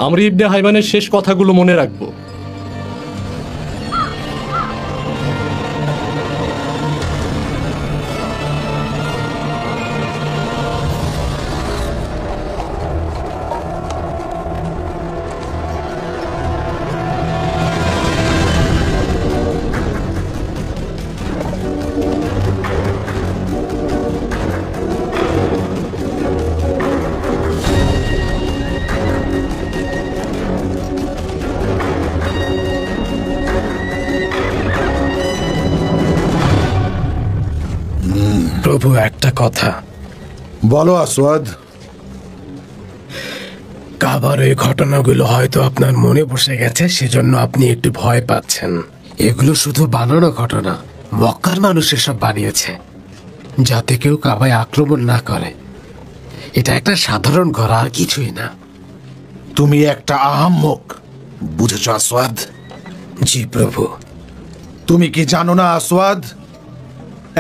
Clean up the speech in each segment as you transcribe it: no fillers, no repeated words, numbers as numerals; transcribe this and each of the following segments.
আমরা ইবনে হাইমানের শেষ কথাগুলো মনে রাখবো। প্রভু, একটা কথা। বলো আসওয়াদ। কাবার এই ঘটনাগুলো হয়তো আপনার মনে বসে গেছে, সেজন্য আপনি একটু ভয় পাচ্ছেন। এগুলো শুধু বানানো ঘটনা। মক্কার মানুষ এসব বানিয়েছে যাতে কেউ কাবায় আক্রমণ না করে। এটা একটা সাধারণ ঘর, আর কিছুই না। তুমি একটা আহাম্মক, বুঝেছ আসওয়াদ? জি প্রভু। তুমি কি জানো না আসওয়াদ,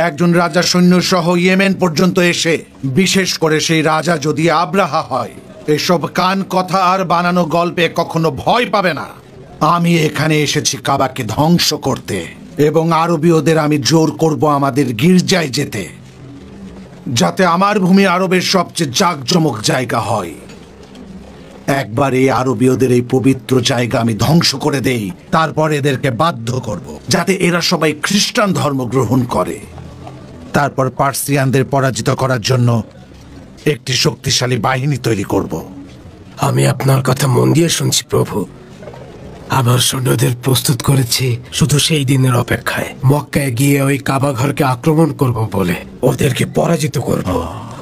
একজন রাজা সৈন্য সহ ইয়েমেন পর্যন্ত এসে, বিশেষ করে সেই রাজা যদি আব্রাহা হয়, এসব কান কথা আর বানানো গল্পে কখনো ভয় পাবে না। আমি এখানে এসেছি কাবাকে ধ্বংস করতে, এবং আরবীয়দের আমি জোর করব আমাদের গির্জায় যেতে, যাতে আমার ভূমি আরবের সবচেয়ে জাঁকজমক জায়গা হয়। একবার এই আরবীয়দের এই পবিত্র জায়গা আমি ধ্বংস করে দেই, তারপর এদেরকে বাধ্য করব যাতে এরা সবাই খ্রিস্টান ধর্ম গ্রহণ করে। তারপর পার্সিয়ানদের পরাজিত করার জন্য একটি শক্তিশালী বাহিনী তৈরি করব। আমি আপনার কথা মন দিয়ে শুনছি প্রভু। আমার সৈন্যদের প্রস্তুত করেছি শুধু সেই দিনের অপেক্ষায়। মক্কায় গিয়ে ওই কাবা ঘরকে আক্রমণ করব বলে ওদেরকে পরাজিত করব।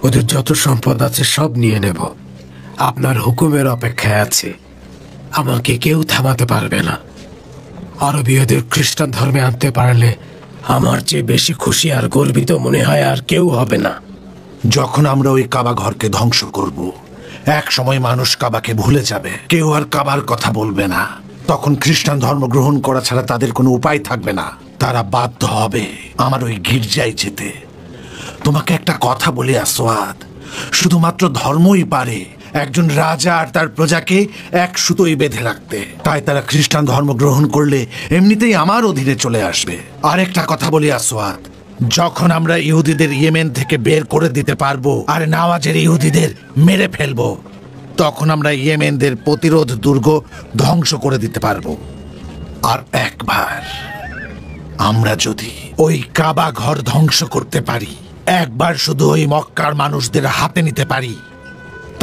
ওদের যত সম্পদ আছে সব নিয়ে নেব। আপনার হুকুমের অপেক্ষায় আছে। আমাকে কেউ থামাতে পারবে না। আরবীয়দের খ্রিস্টান ধর্মে আনতে পারলে আমার চেয়ে বেশি খুশি আর গর্বিত মনে হয় আর কেউ হবে না। যখন আমরা ওই কাবা ঘরকে ধ্বংস করব, এক সময় মানুষ কাবাকে ভুলে যাবে, কেউ আর কাবার কথা বলবে না। তখন খ্রিস্টান ধর্ম গ্রহণ করা ছাড়া তাদের কোনো উপায় থাকবে না। তারা বাধ্য হবে আমার ওই গির্জায় যেতে। তোমাকে একটা কথা বলি আসওয়াদ, শুধুমাত্র ধর্মই পারে একজন রাজা আর তার প্রজাকে এক সুতোয় বেঁধে রাখতে। তাই তারা খ্রিস্টান ধর্ম গ্রহণ করলে এমনিতেই আমার অধীনে চলে আসবে। আরেকটা কথা বলি আসওয়াদ, যখন আমরা ইহুদিদের ইয়েমেন থেকে বের করে দিতে পারবো আর নাওয়াজের ইহুদিদের মেরে ফেলবো, তখন আমরা ইয়েমেনদের প্রতিরোধ দুর্গ ধ্বংস করে দিতে পারবো। আর একবার আমরা যদি ওই কাবা ঘর ধ্বংস করতে পারি, একবার শুধু ওই মক্কার মানুষদের হাতে নিতে পারি,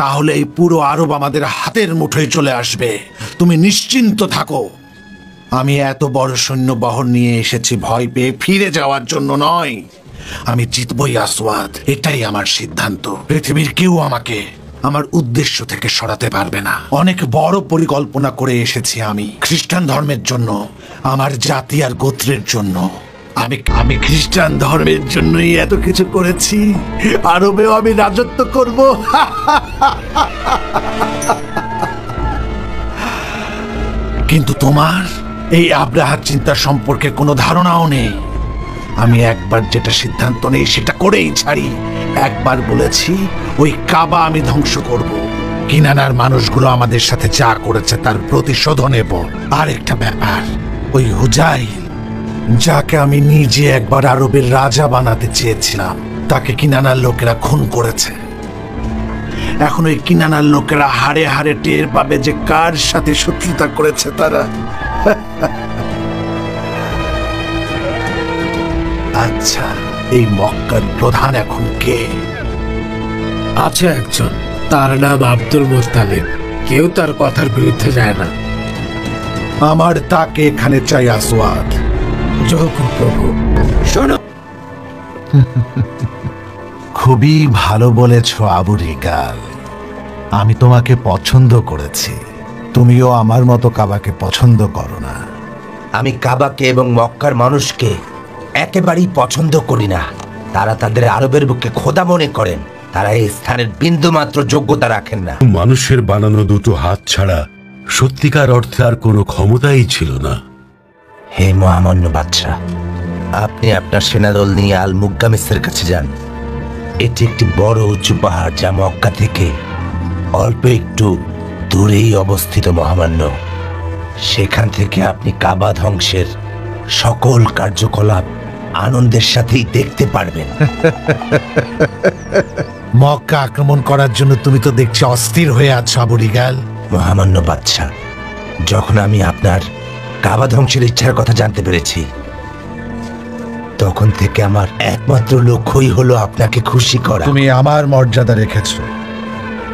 তাহলে এই পুরো আরব আমাদের হাতের মুঠোয় চলে আসবে। তুমি নিশ্চিন্ত থাকো। আমি এত বড় সৈন্য বহর নিয়ে এসেছি ভয় পেয়ে ফিরে যাওয়ার জন্য নয়। আমি জিতবই আসওয়াদ, এটাই আমার সিদ্ধান্ত। পৃথিবীর কেউ আমাকে আমার উদ্দেশ্য থেকে সরাতে পারবে না। অনেক বড় পরিকল্পনা করে এসেছি আমি খ্রিস্টান ধর্মের জন্য, আমার জাতি আর গোত্রের জন্য। আমি খ্রিস্টান ধর্মের জন্যই এত কিছু করেছি। আরবেও আমি রাজত্ব করব। কিন্তু তোমার এই আব্রাহার চিন্তা সম্পর্কে কোনো ধারণাও নেই। আমি একবার যেটা সিদ্ধান্ত নেই সেটা করেই ছাড়ি। একবার বলেছি ওই কাবা আমি ধ্বংস করব। কিনানার মানুষগুলো আমাদের সাথে যা করেছে তার প্রতিশোধ নেব। আর একটা ব্যাপার, ওই হুজাইল, যাকে আমি নিজে একবার আরবের রাজা বানাতে চেয়েছিলাম, তাকে কিনানার লোকেরা খুন করেছে। এখন ওই কিনানার লোকেরা হাড়ে হাড়ে টের পাবে যে কার সাথে শত্রুতা করেছে তারা। আচ্ছা, এই মক্কার প্রধান এখন কে? আছে একজন, তার নাম আব্দুল মুত্তালিব। কেউ তার কথার বিরুদ্ধে যায় না। আমার তাকে এখানে চাই আসওয়াদ। প্রভু। শোনো, খুবই ভালো বলেছ আবু রিগাল। আমি তোমাকে পছন্দ করেছি। তুমিও আমার মতো কাবাকে পছন্দ করো না। আমি কাবাকে এবং মক্কার মানুষকে একেবারেই পছন্দ করি না। তারা তাদের আরবের বুকে খোদা মনে করেন। তারা এই স্থানের বিন্দুমাত্র যোগ্যতা রাখেন না। মানুষের বানানো দুটো হাত ছাড়া সত্যিকার অর্থে আর কোনো ক্ষমতাই ছিল না। হে মহামান্য বাদশা, আপনি আপনার সেনাদল নিয়ে আল মুগ্গামিসের কাছে যান। এটি একটি বড় উঁচু পাহাড় যা মক্কা থেকে অল্প একটু দূরেই অবস্থিত মহামান্য। সেখান থেকে আপনি কাবা ধ্বংসের সকল কার্যকলাপ আনন্দের সাথেই দেখতে পারবেন। মক্কা আক্রমণ করার জন্য তুমি তো দেখছি অস্থির হয়ে আছো আবু রিগাল। মহামান্য বাদশাহ, যখন আমি আপনার কাবা ধ্বংসের ইচ্ছার কথা জানতে পেরেছি, তখন থেকে আমার একমাত্র লক্ষ্যই হলো আপনাকে খুশি করা। তুমি আমার মর্যাদা রেখেছ,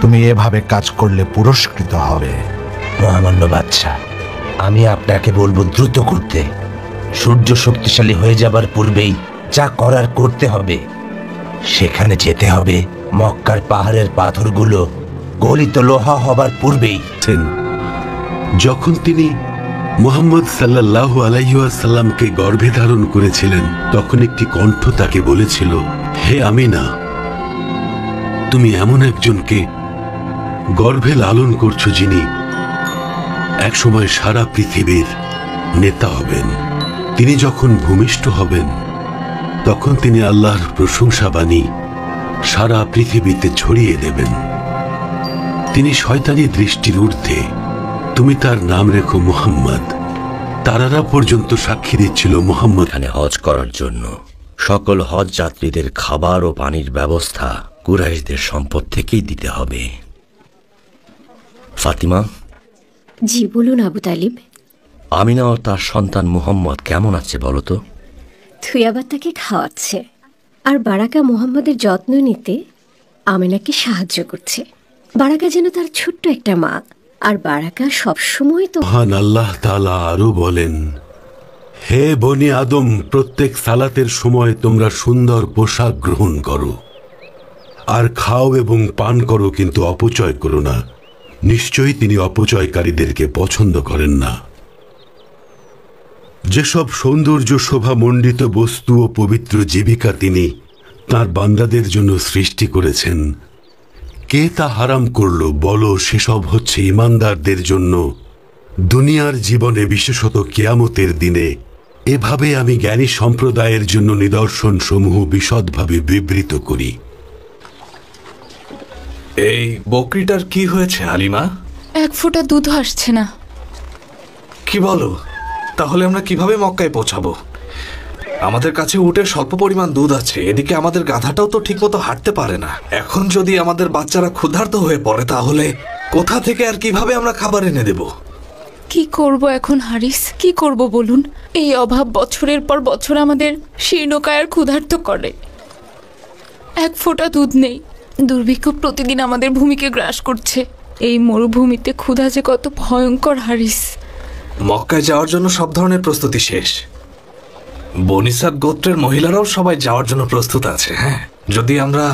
তুমি এভাবে কাজ করলে পুরস্কৃত হবে। মহামান্য বাদশাহ, আমি আপনাকে বলবো দ্রুত করতে। সূর্য শক্তিশালী হয়ে যাবার পূর্বেই যা করার করতে হবে। সেখানে যেতে হবে মক্কার পাহাড়ের পাথরগুলো গলিত লোহা হবার পূর্বেই। যখন তিনি মুহাম্মদ সাল্লাল্লাহু আলাইহি ওয়াসাল্লামকে গর্ভে ধারণ করেছিলেন, তখন একটি কণ্ঠ তাকে বলেছিল, হে আমিনা, তুমি এমন একজনকে গর্ভে লালন করছো যিনি একসময় সারা পৃথিবীর নেতা হবেন। তিনি যখন ভূমিষ্ঠ হবেন, তখন তিনি আল্লাহর প্রশংসা বাণী সারা পৃথিবীতে ছড়িয়ে দেবেন। তিনি শয়তানি দৃষ্টির ঊর্ধ্বে। তুমি তার নাম রেখো মুহাম্মদ। তারারা পর্যন্ত সাক্ষী দিচ্ছিল মুহাম্মদ। এখানে হজ করার জন্য সকল হজ যাত্রীদের খাবার ও পানির ব্যবস্থা কুরাইশদের সম্পদ থেকেই দিতে হবে। ফাতিমা। জি বলুন আবু তালিব। আমিনা ও তার সন্তান মুহাম্মদ কেমন আছে বলো তো? থুয়াবার তাকে খাওয়াচ্ছে, আর বারাকা মুহাম্মদের যত্ন নিতে আমিনাকে সাহায্য করছে। বারাকা যেন তার ছোট্ট একটা মা, আর বারাকা সবসময় তো। মহান আল্লাহ তাআলা আরো বলেন, হে বনি আদম, প্রত্যেক সালাতের সময় তোমরা সুন্দর পোশাক গ্রহণ করো আর খাও এবং পান করো, কিন্তু অপচয় করো না। নিশ্চয়ই তিনি অপচয়কারীদেরকে পছন্দ করেন না। যেসব সৌন্দর্য শোভা মণ্ডিত বস্তু ও পবিত্র জীবিকা তিনি তাঁর বান্দাদের জন্য সৃষ্টি করেছেন, কে তা হারাম করলো বলো? সেসব হচ্ছে ঈমানদারদের জন্য দুনিয়ার জীবনে, বিশেষত কিয়ামতের দিনে। এভাবে আমি জ্ঞানী সম্প্রদায়ের জন্য নিদর্শন সমূহ বিশদভাবে বিবৃত করি। এই বকরিটার কি হয়েছে হালিমা? এক ফোঁটা দুধ আসছে না। কি বলো? তাহলে আমরা কিভাবে মক্কায় পৌঁছাবো? আমাদের কাছে উটের স্বল্প পরিমাণ দুধ আছে, এদিকে আমাদের গাধাটাও তো ঠিকমতো হাঁটতে পারে না। এখন যদি আমাদের বাচ্চারা ক্ষুধার্ত হয়ে পড়ে, তাহলে কোথা থেকে আর কিভাবে আমরা খাবার এনে দেব? কি করব এখন হারিস? কি করব বলুন? এই অভাব বছরের পর বছর আমাদের শীর্ণকায় ক্ষুধার্ত করে। এক ফোঁটা দুধ নেই। দুর্ভিক্ষ প্রতিদিন আমাদের ভূমিকে গ্রাস করছে। এই মরুভূমিতে ক্ষুধা যে কত ভয়ঙ্কর হারিস। মক্কায় যাওয়ার জন্য সব ধরনের প্রস্তুতি শেষ। বনিসাদ গোত্রের মহিলারাও সবাই যাওয়ার জন্য প্রস্তুত আছে। হ্যাঁ, যদি আমরা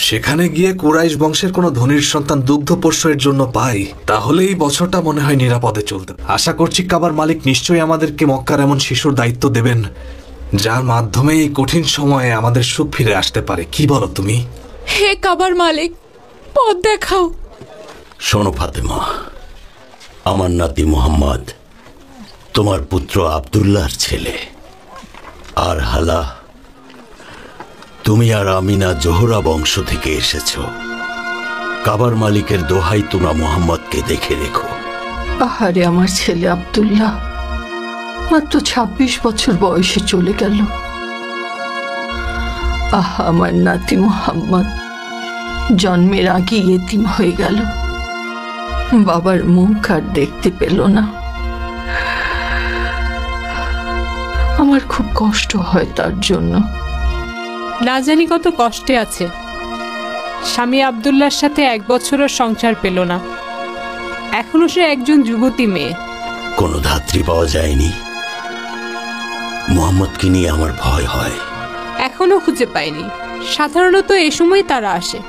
সেখানে গিয়ে কুরাইশ বংশের কোনো ধনীর সন্তান দুগ্ধ পোষ্যের জন্য পাই, তাহলে এই বছরটা মনে হয় নিরাপদে চলতে। আশা করছি কাবার মালিক নিশ্চয়ই আমাদেরকে মক্কার এমন শিশুর দায়িত্ব দেবেন, যার মাধ্যমে এই কঠিন সময়ে আমাদের সুখ ফিরে আসতে পারে। কি বলো তুমি? হে কাবার মালিক, পথ দেখাও। শোনো ফাতেমা, আমার নাতি মুহাম্মদ তোমার পুত্র আব্দুল্লাহর ছেলে। আর হালা, তুমি আর আমিনা জোহরা বংশ থেকে এসেছ। কাবার মালিকের দোহাই তোমরা মুহাম্মদকে দেখে রেখো। আহারে আমার ছেলে আব্দুল্লাহ মাত্র ২৬ বছর বয়সে চলে গেল। আহা, আমার নাতি মুহাম্মদ জন্মের আগে ইয়েতিম হয়ে গেল। বাবার মুখ আর দেখতে পেল না। আমার খুব কষ্ট হয় তার জন্য। না জানি কত কষ্টে আছে। স্বামী আব্দুল্লাহর সাথে ১ বছরও সংসার পেল না। এখনো সে একজন যুবতী মেয়ে। কোনো ধাত্রী পাওয়া যায়নি। মুহাম্মদকে নিয়ে আমার ভয় হয়। এখনো খুঁজে পাইনি। সাধারণত এ সময় তারা আসে।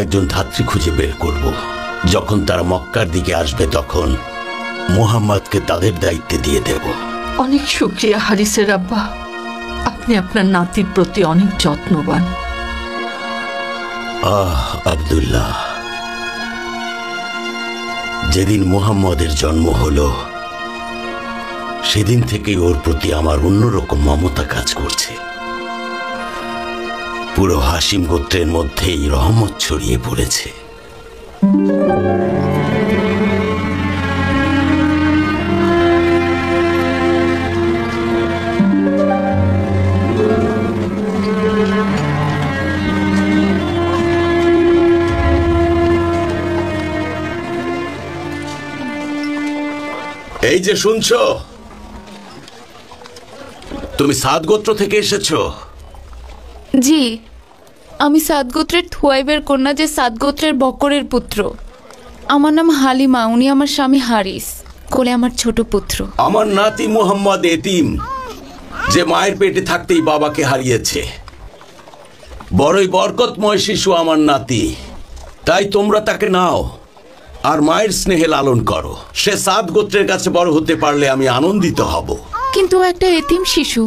একজন ধাত্রী খুঁজে বের করব। যখন তারা মক্কার দিকে আসবে, তখন মুহাম্মদকে তাদের দায়িত্বে দিয়ে দেব। অনেক শুকরিয়া হারিসের আব্বা, আপনি আপনার নাতির প্রতি অনেক যত্নবান। আব্দুল্লাহ, যেদিন মুহাম্মদের জন্ম হলো, সেদিন থেকেই ওর প্রতি আমার অন্যরকম মমতা কাজ করছে। পুরো হাশিম গোত্রের মধ্যেই রহমত ছড়িয়ে পড়েছে। এই যে শুনছো, তুমি সাদ গোত্র থেকে এসেছো? জি, আমি সাদ গোত্রের থুয়াইবের কন্যা, যে সাদ গোত্রের বকরের পুত্র। আমার নাম হালিমা, উনি আমার স্বামী হারিস, কোলে আমার ছোট পুত্র। আমার নাতি মুহাম্মদ এতিম, যে মায়ের পেটে থাকতেই বাবাকে হারিয়েছে। বড়ই বরকতময় শিশু আমার নাতি, তাই তোমরা তাকে নাও আর মায়ের স্নেহে লালন করো। সে সাদ গোত্রের কাছে বড় হতে পারলে আমি আনন্দিত হব। কিন্তু একটা এতিম শিশু,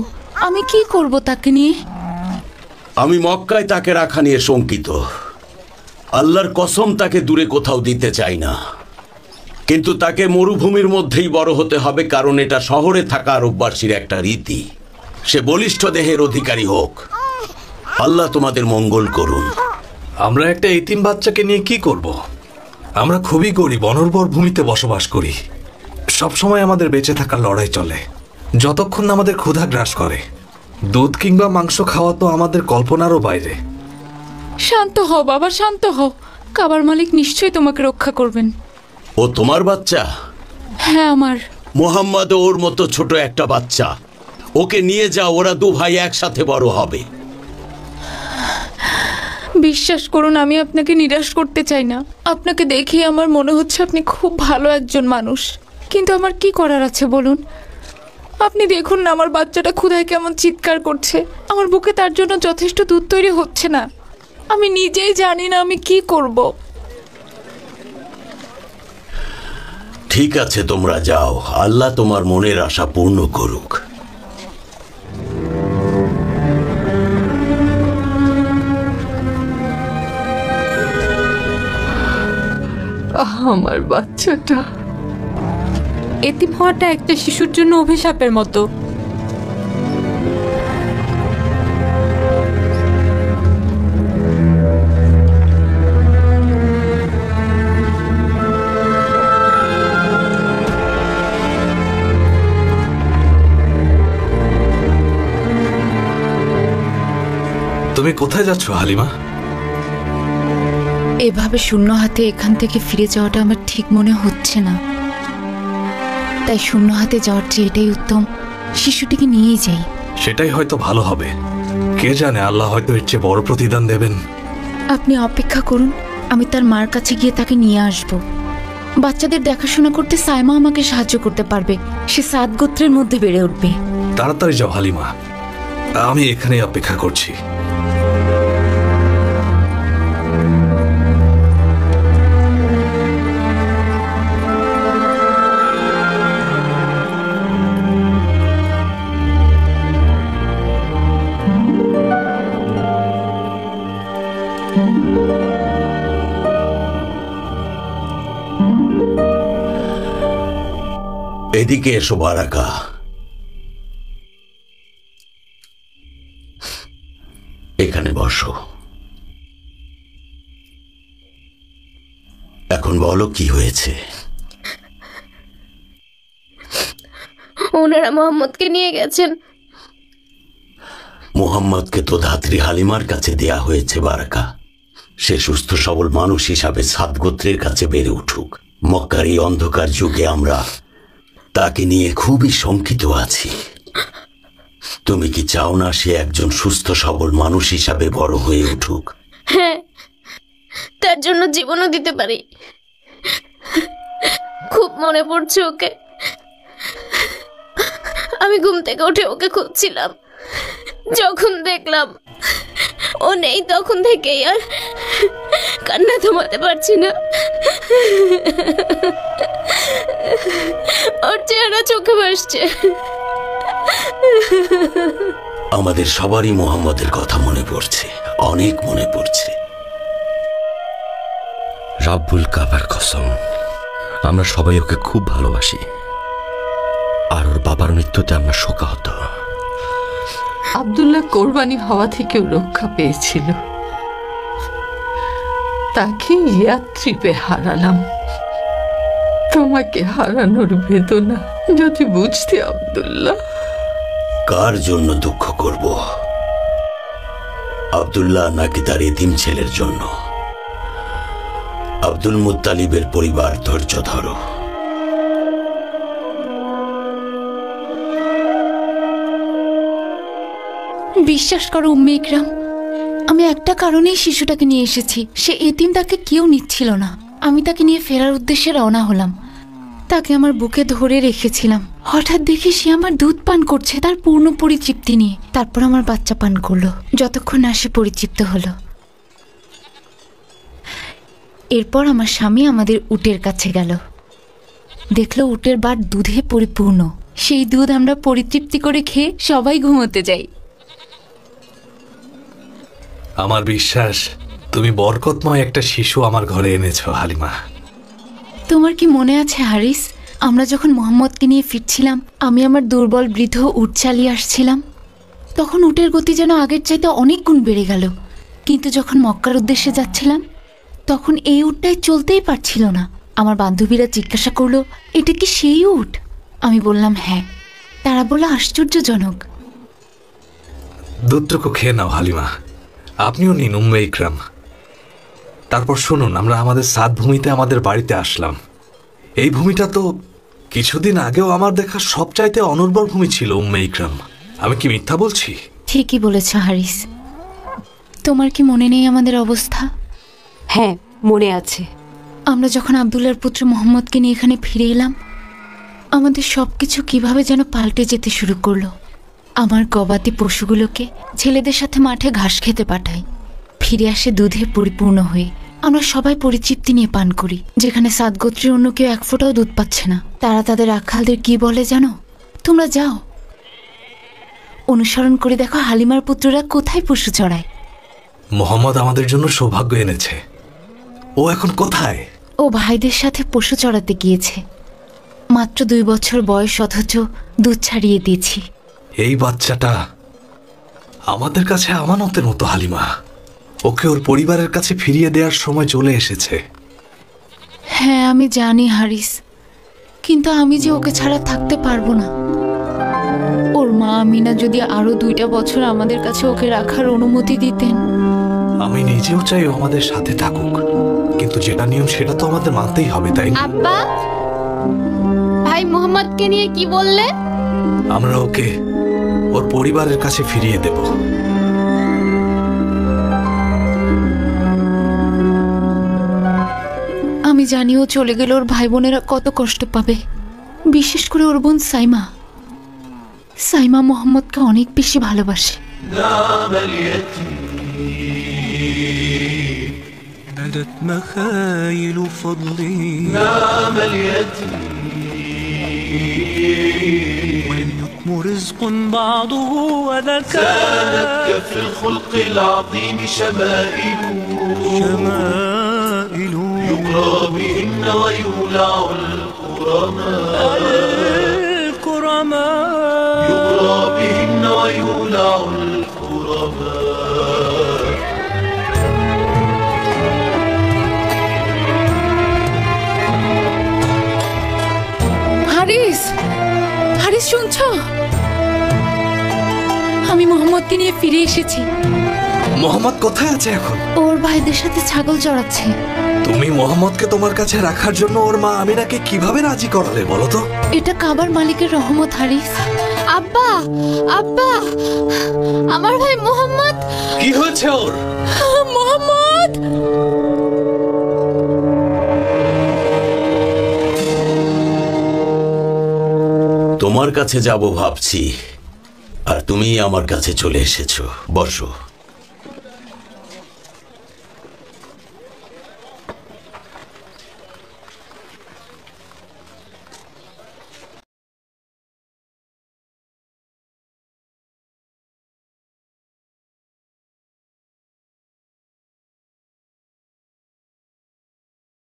আমি কি করব তাকে নিয়ে? আমি মক্কায় তাকে রাখা নিয়ে শঙ্কিত। আল্লাহর কসম, তাকে দূরে কোথাও দিতে চাই না। কিন্তু তাকে মরুভূমির মধ্যেই বড় হতে হবে, কারণ এটা শহরে থাকা আরববাসীর একটা রীতি। সে বলিষ্ঠ দেহের অধিকারী হোক। আল্লাহ তোমাদের মঙ্গল করুন। আমরা একটা এতিম বাচ্চাকে নিয়ে কি করব? আমরা খুবই গরিব, অনুর্বর ভূমিতে বসবাস করি। সবসময় আমাদের বেঁচে থাকার লড়াই চলে, যতক্ষণ না আমাদের ক্ষুধা গ্রাস করে। দুধ কিংবা মাংস খাওয়া তো আমাদের কল্পনারও বাইরে। শান্ত হও বাবা, শান্ত হও। কাবার মালিক নিশ্চয়ই তোমাকে রক্ষা করবেন। ও তোমার বাচ্চা? হ্যাঁ, আমার। মোহাম্মদ ওর মতো ছোট একটা বাচ্চা, ওকে নিয়ে যাও, ওরা দু ভাই একসাথে বড় হবে। বিশ্বাস করুন, আমি আপনাকে নিরাশ করতে চাই না। আপনাকে দেখে আমার মনে হচ্ছে আপনি খুব ভালো একজন মানুষ, কিন্তু আমার কি করার আছে বলুন? আপনি দেখুন না, আমার বাচ্চাটা ক্ষুধায় কেমন চিৎকার করছে। আমার বুকে তার জন্য যথেষ্ট দুধ তৈরি হচ্ছে না। আমি নিজেই জানি না আমি কি করব। ঠিক আছে, তোমরা যাও, আল্লাহ তোমার মনের আশা পূর্ণ করুক। আমার বাচ্চাটা। এতিম হওয়াটা একটা শিশুর জন্য অভিশাপের মতো। তুমি কোথায় যাচ্ছ হালিমা? এভাবে শূন্য হাতে এখান থেকে ফিরে যাওয়াটা আমার ঠিক মনে হচ্ছে না, তাই শূন্য হাতে যাওয়ার চেয়ে এটাই উত্তম, শিশুটিকে নিয়েই যাই। সেটাই হয়তো ভালো হবে। কে জানে, আল্লাহ হয়তো এর চেয়ে বড় প্রতিদান দেবেন। আপনি অপেক্ষা করুন, আমি তার মার কাছে গিয়ে তাকে নিয়ে আসব। বাচ্চাদের দেখাশোনা করতে সাইমা আমাকে সাহায্য করতে পারবে। সে সাদ গোত্রের মধ্যে বেড়ে উঠবে। তাড়াতাড়ি যাও হালিমা, আমি এখানেই অপেক্ষা করছি। এদিকে এসো বারাকা। এখানে বসো। এখন বলো কি হয়েছে? ওনারা মোহাম্মদকে নিয়ে গেছেন। মুহাম্মদকে তো ধাত্রী হালিমার কাছে দেয়া হয়েছে বারাকা। সে সুস্থ সবল মানুষ হিসাবে সাদ গোত্রের কাছে বেড়ে উঠুক। মক্কার এই অন্ধকার যুগে আমরা তাকে নিয়ে খুবই শঙ্কিত আছি। তুমি কি চাও না সে একজন সুস্থ সবল মানুষ হিসাবে বড় হয়ে উঠুক? হ্যাঁ, তার জন্য জীবনও দিতে পারি। খুব মনে পড়ছে ওকে। আমি ঘুম থেকে উঠে ওকে খুঁজছিলাম। যখন দেখলাম ও নেই, তখন থেকেই আর কান্না থামাতে পারছি না। ওর চেহারা চোখে ভাসছে। আমাদের সবারই মুহাম্মদের কথা মনে পড়ছে, অনেক মনে পড়ছে। রাব্বুল কাবার কসম, আমরা সবাই ওকে খুব ভালোবাসি, আর ওর বাবার মৃত্যুতে আমরা শোকাহত। আব্দুল্লাহ কোরবানি হওয়া থেকেও রক্ষা পেয়েছিল, তাকে ইয়াত্রিপে হারালাম। তোমাকে হারানোর বেদনা যদি বুঝতে আব্দুল্লাহ। কার জন্য দুঃখ করব? আব্দুল্লাহ নাকি তার এতিম ছেলের জন্য? আব্দুল মুত্তালিবের পরিবার, ধৈর্য ধরো। বিশ্বাস করো উম্মে ইকরাম, আমি একটা কারণেই শিশুটাকে নিয়ে এসেছি। সে এতিম, তাকে কেউ নিচ্ছিল না। আমি তাকে নিয়ে ফেরার উদ্দেশ্যে রওনা হলাম। তাকে আমার বুকে ধরে রেখেছিলাম। হঠাৎ দেখি সে আমার দুধ পান করছে, তার পূর্ণ পরিতৃপ্তি নিয়ে। তারপর আমার বাচ্চা পান করলো, যতক্ষণ না সে পরিতৃপ্ত হলো। এরপর আমার স্বামী আমাদের উটের কাছে গেল, দেখলো উটের বাট দুধে পরিপূর্ণ। সেই দুধ আমরা পরিতৃপ্তি করে খেয়ে সবাই ঘুমোতে যাই। আমার বিশ্বাস তুমি বরকতময় একটা শিশু আমার ঘরে এনেছো হালিমা। তোমার কি মনে আছে হারিস, আমরা যখন মোহাম্মদকে নিয়ে ফিরছিলাম, আমি আমার দুর্বল বৃদ্ধ উট চালিয়ে আসছিলাম। তখন উটের গতি যেন আগের চাইতে অনেক গুণ বেড়ে গেল। কিন্তু যখন মক্কার উদ্দেশ্যে যাচ্ছিলাম, তখন এই উটটাই চলতেই পারছিল না। আমার বান্ধবীরা জিজ্ঞাসা করলো, এটা কি সেই উট? আমি বললাম হ্যাঁ। তারা বলল আশ্চর্যজনক। দুধটুকু খেয়ে নাও হালিমা, আপনিও নিন উম্মে ইকরাম। তারপর শুনুন, আমরা আমাদের সাদ ভূমিতে আমাদের বাড়িতে আসলাম। এই ভূমিটা তো কিছুদিন আগেও আমার দেখা সবচাইতে অনুর্বর ভূমি ছিল উম্মে ইকরাম। আমি কি মিথ্যা বলছি? ঠিকই বলেছ হারিস। তোমার কি মনে নেই আমাদের অবস্থা? হ্যাঁ, মনে আছে। আমরা যখন আব্দুল্লাহর পুত্র মোহাম্মদকে নিয়ে এখানে ফিরে এলাম, আমাদের সবকিছু কিভাবে যেন পাল্টে যেতে শুরু করলো। আমার গবাদি পশুগুলোকে ছেলেদের সাথে মাঠে ঘাস খেতে পাঠাই, ফিরে আসে দুধে পরিপূর্ণ হয়ে। আমরা সবাই পরিতৃপ্তি নিয়ে পান করি। যেখানে সাদ গোত্রের অন্য কেউ এক ফোঁটাও দুধ পাচ্ছে না, তারা তাদের রাখালদের কি বলে জানো? তোমরা যাও, অনুসরণ করে দেখো হালিমার পুত্ররা কোথায় পশু চড়ায়। মোহাম্মদ আমাদের জন্য সৌভাগ্য এনেছে। ও এখন কোথায়? ও ভাইদের সাথে পশু চড়াতে গিয়েছে। মাত্র 2 বছর বয়স, অথচ দুধ ছাড়িয়ে দিয়েছি। এই বাচ্চাটা আমাদের কাছে আমানতের মতো হালিমা। ওকে ওর পরিবারের কাছে ফিরিয়ে দেওয়ার সময় চলে এসেছে। হ্যাঁ, আমি জানি হারিস, কিন্তু আমি যে ওকে ছাড়া থাকতে পারবো না। ওর মা আমিনা যদি আরো 2টা বছর আমাদের কাছে ওকে রাখার অনুমতি দিতেন। আমি নিজেও চাই ও আমাদের সাথে থাকুক, কিন্তু যেটা নিয়ম সেটা তো আমাদের মানতেই হবে, তাই না? আব্বা, ভাই মোহাম্মদকে নিয়ে কি বললে? আমরা ওকে ওর পরিবারের কাছে ফিরিয়ে দেব। আমি জানি ও চলে গেলে ওর ভাই বোনেরা কত কষ্ট পাবে, বিশেষ করে ওর বোন সাইমা। সাইমা মোহাম্মদকে অনেক বেশি ভালোবাসে। بدت مخايل فضلي نام اليتيم ولم يكم رزق بعضه وذكاء سالت في الخلق العظيم شمائل يقرى بهن ويولع الكرماء يقرى بهن ويولع الكرماء হারিস, হারিস শুনছ? আমি মোহাম্মদকে নিয়ে ফিরে এসেছি। মোহাম্মদ কোথায় আছে এখন? ওর ভাইদের সাথে ছাগল চড়াচ্ছে। তুমি মোহাম্মদকে তোমার কাছে রাখার জন্য ওর মা আমিনাকে কিভাবে রাজি করালে বলো তো? এটা কাবার মালিকের রহমত হারিস। আব্বা, আব্বা, আমার ভাই মোহাম্মদ। কি হয়েছে ওর? মোহাম্মদ! তোমার কাছে যাব ভাবছি, আর তুমি আমার কাছে চলে এসেছো। বসো।